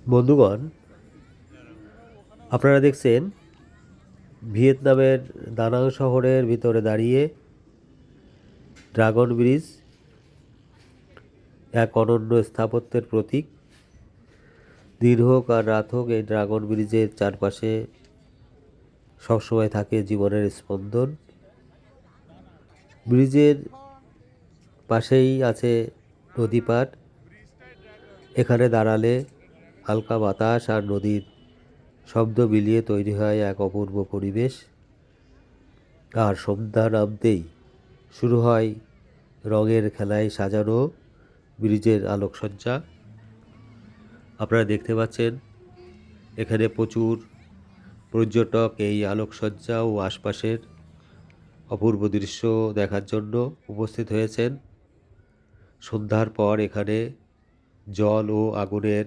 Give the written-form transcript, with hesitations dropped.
বন্ধুগণ, আপনারা দেখছেন ভিয়েতনামের দানাং শহরের ভিতরে দাঁড়িয়ে ড্রাগন ব্রিজ এক অনন্য স্থাপত্যের প্রতীক। দিন হোক আর রাত হোক, এই ড্রাগন ব্রিজের চারপাশে সবসময় থাকে জীবনের স্পন্দন। ব্রিজের পাশেই আছে নদী পাড়। এখানে দাঁড়ালে হালকা বাতাস আর নদীর শব্দ মিলিয়ে তৈরি হয় এক অপূর্ব পরিবেশ। আর সন্ধ্যা নামতেই শুরু হয় রঙের খেলায় সাজানো ব্রিজের আলোকসজ্জা। আপনারা দেখতে পাচ্ছেন এখানে প্রচুর পর্যটক এই আলোকসজ্জা ও আশপাশের অপূর্ব দৃশ্য দেখার জন্য উপস্থিত হয়েছেন। সন্ধ্যার পর এখানে জল ও আগুনের